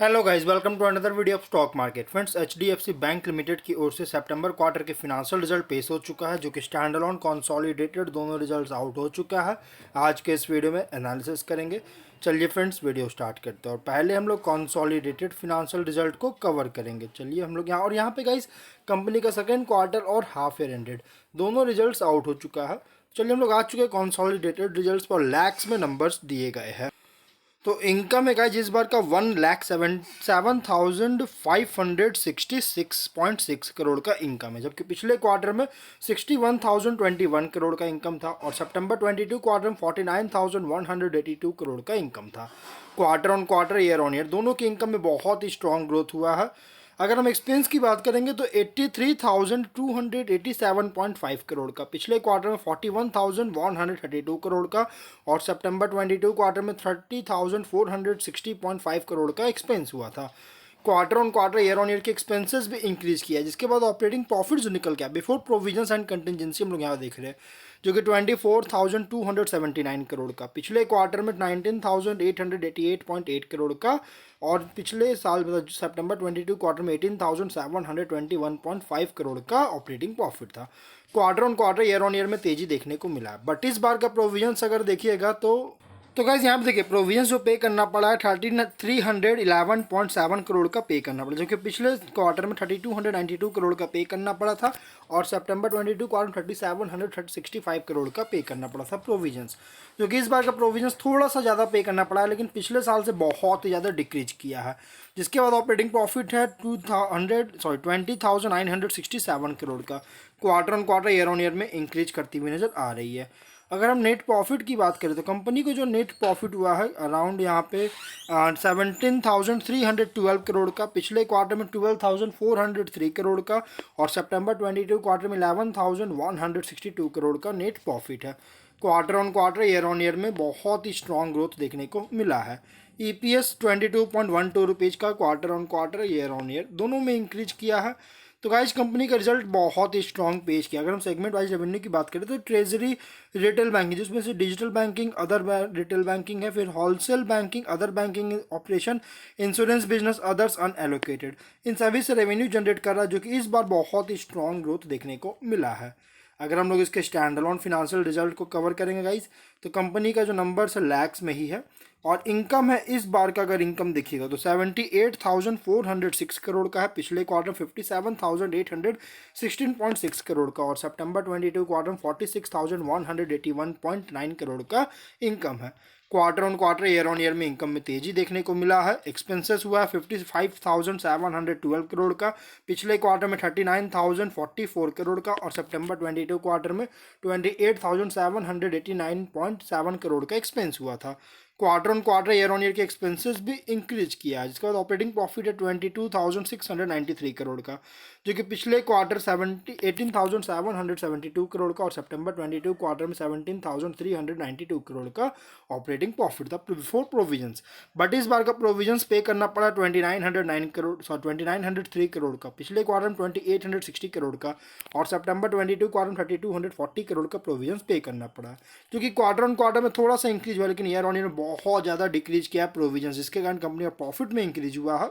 Hello guys, welcome to another video of stock market. Friends, HDFC bank limited की ओर से सितंबर क्वार्टर के फिनेंशियल रिजल्ट पेश हो चुका है, जो कि स्टैंड अलोन कंसोलिडेटेड दोनों रिजल्ट्स आउट हो चुका है। आज के इस वीडियो में एनालिसिस करेंगे। चलिए फ्रेंड्स, वीडियो स्टार्ट करते हैं और पहले हम लोग कंसोलिडेटेड फिनेंशियल रिजल्ट को कवर करेंगे। चलिए हम लोग यहाँ पे गाइस कंपनी का सेकेंड क्वार्टर और हाफ ईयर एंडेड दोनों रिजल्ट आउट हो चुका है। चलिए हम लोग आ चुके हैं कंसोलिडेटेड रिजल्ट पर। लैक्स में नंबर्स दिए गए हैं। तो इनकम है गाइस इस बार का 1,07,566.6 करोड़ का इनकम है, जबकि पिछले क्वार्टर में 61,021 करोड़ का इनकम था और सितंबर 22 क्वार्टर में 49,182 करोड़ का इनकम था। Quarter on quarter, year on year दोनों के इनकम में बहुत ही स्ट्रॉन्ग ग्रोथ हुआ है। अगर हम एक्सपेंस की बात करेंगे तो 83,287.5 करोड़ का, पिछले क्वार्टर में 41,132 करोड़ का और सितंबर 22 क्वार्टर में 30,460.5 करोड़ का एक्सपेंस हुआ था। Quarter on quarter, year on year के एक्सपेंसेस भी इंक्रीज किया है, जिसके बाद ऑपरेटिंग प्रॉफिट जो निकल गया बिफोर प्रोविजंस एंड कंटिजेंसी हम लोग यहाँ देख रहे हैं, जो कि 24,279 करोड़ का, पिछले क्वार्टर में 19,888.8 करोड़ का और पिछले साल मतलब सितंबर 22 क्वार्टर में 18,721.5 करोड़ का ऑपरेटिंग प्रॉफिट था। Quarter on quarter, year on year में तेजी देखने को मिला। बट इस बार का प्रोविजंस अगर देखिएगा तो गाइज यहाँ पे देखिए प्रोविजन जो पे करना पड़ा है 311.7 करोड़ का पे करना पड़ा, जो कि पिछले क्वार्टर में 3,292 करोड़ का पे करना पड़ा था और सितंबर 22 क्वार्टर में 3,765 करोड़ का पे करना पड़ा था प्रोविजंस, जो कि इस बार का प्रोविजंस थोड़ा सा ज़्यादा पे करना पड़ा है, लेकिन पिछले साल से बहुत ही ज़्यादा डिक्रीज किया है। जिसके बाद ऑपरेटिंग प्रॉफिट है 20,967 करोड़ का, quarter on quarter, year on year में इंक्रीज करती हुई नजर आ रही है। अगर हम नेट प्रॉफिट की बात करें तो कंपनी को जो नेट प्रॉफिट हुआ है अराउंड यहाँ पे 17,312 करोड़ का, पिछले क्वार्टर में 12,403 करोड़ का और सितंबर 22 क्वार्टर में 11,162 करोड़ का नेट प्रॉफिट है। Quarter on quarter, year on year में बहुत ही स्ट्रॉन्ग ग्रोथ देखने को मिला है। ईपीएस 22.12 रुपीज़ का quarter on quarter, year on year दोनों में इंक्रीज किया है। तो गाइस कंपनी का रिजल्ट बहुत ही स्ट्रॉन्ग पेश किया। अगर हम सेगमेंट वाइज रेवेन्यू की बात करें तो ट्रेजरी, रिटेल बैंकिंग जिसमें से digital banking, other retail banking है, फिर wholesale banking, other banking operation, insurance business, others unallocated, इन सभी से रेवेन्यू जनरेट कर रहा है, जो कि इस बार बहुत ही स्ट्रॉन्ग ग्रोथ देखने को मिला है। अगर हम लोग इसके स्टैंड अलोन फिनेंशियल रिजल्ट को कवर करेंगे गाइस, तो कंपनी का जो नंबर्स है लैक्स में ही है और इनकम है इस बार का अगर इनकम देखिएगा तो 78,406 करोड़ का है, पिछले क्वार्टर 57,816.6 करोड़ का और सितंबर 22 क्वार्टर 46,181.9 करोड़ का इनकम है। Quarter on quarter, year on year में इनकम में तेजी देखने को मिला है। एक्सपेंसेस हुआ है 55,712 करोड़ का, पिछले क्वार्टर में 39,044 करोड़ का और सितंबर 22 क्वार्टर में 28,789.7 करोड़ का एक्सपेंस हुआ था। Quarter on quarter, year on year के एक्सपेंसेस भी इंक्रीज किया है, जिसके बाद ऑपरेटिंग प्रॉफिट है 22,693 करोड़ का, जो कि पिछले क्वार्टर 18,772 करोड़ का और सितंबर 22 क्वार्टर में 17,392 करोड़ का ऑपरेटिंग प्रॉफिट था बिफोर प्रोविजंस। बट इस बार का प्रोविजंस पे करना पड़ा 2,909 करोड़ 2,903 करोड़ का, पिछले क्वार्टर में 2,860 करोड़ का और सितंबर 22 क्वार्टर में 3,240 करोड़ का प्रोविजंस पे करना पड़ा, क्योंकि क्वार्टर ऑन क्वार्टर में थोड़ा सा इंक्रीज हुआ, लेकिन ईयर ऑन ईयर में बहुत ज़्यादा डिक्रीज किया प्रोविजन, जिसके कारण कंपनी का प्रॉफिट में इंक्रीज हुआ है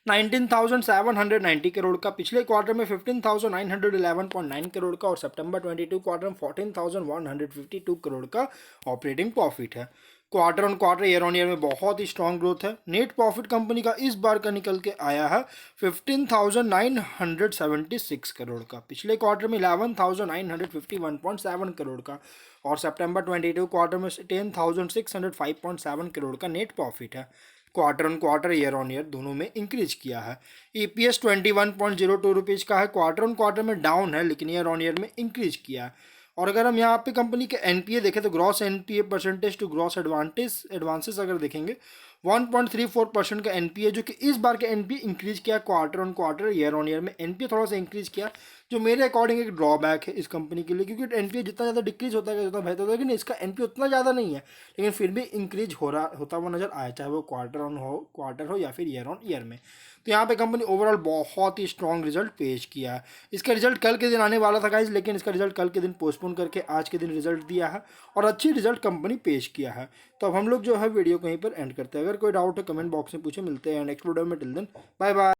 19,790 करोड़ का, पिछले क्वार्टर में 15,911.9 करोड़ का और सितंबर 22 क्वार्टर में 14,152 करोड़ का ऑपरेटिंग प्रॉफिट है। Quarter on quarter, year on year में बहुत ही स्ट्रॉन्ग ग्रोथ है। नेट प्रॉफिट कंपनी का इस बार का निकल के आया है 15,976 करोड़ का, पिछले क्वार्टर में 11,951.7 करोड़ का और सितंबर 22 क्वार्टर में 10,605.7 करोड़ का नेट प्रॉफिट है। Quarter on quarter, year on year दोनों में इंक्रीज किया है। ईपीएस 21.02 रुपीज़ का है, क्वार्टर ऑन क्वार्टर में डाउन है लेकिन ईयर ऑन ईयर में इंक्रीज किया है। और अगर हम यहाँ पे कंपनी के एनपीए देखें तो gross NPA percentage to gross advances अगर देखेंगे 1.34% का एनपीए, जो कि इस बार का एनपीए इंक्रीज किया quarter on quarter, year on year में एनपीए थोड़ा सा इंक्रीज किया, जो मेरे अकॉर्डिंग एक ड्रॉबैक है इस कंपनी के लिए, क्योंकि एनपीए जितना ज़्यादा डिक्रीज होता है उतना बेहतर होता है, लेकिन इसका एनपीए उतना ज़्यादा नहीं है, लेकिन फिर भी इंक्रीज हो रहा होता हुआ नजर आया, चाहे वो क्वार्टर हो या फिर ईयर ऑन ईयर में। तो यहाँ पे कंपनी ओवरऑल बहुत ही स्ट्रॉन्ग रिजल्ट पेश किया है। इसका रिजल्ट कल के दिन आने वाला था गाइज, लेकिन इसका रिजल्ट कल के दिन पोस्टपोन करके आज के दिन रिजल्ट दिया है और अच्छी रिजल्ट कंपनी पेश किया है। तो अब हम लोग जो है वीडियो कहीं पर एंड करते हैं। अगर कोई डाउट है कमेंट बॉक्स में पूछे। मिलते हैं नेक्स्ट वीडियो में। Till then bye bye.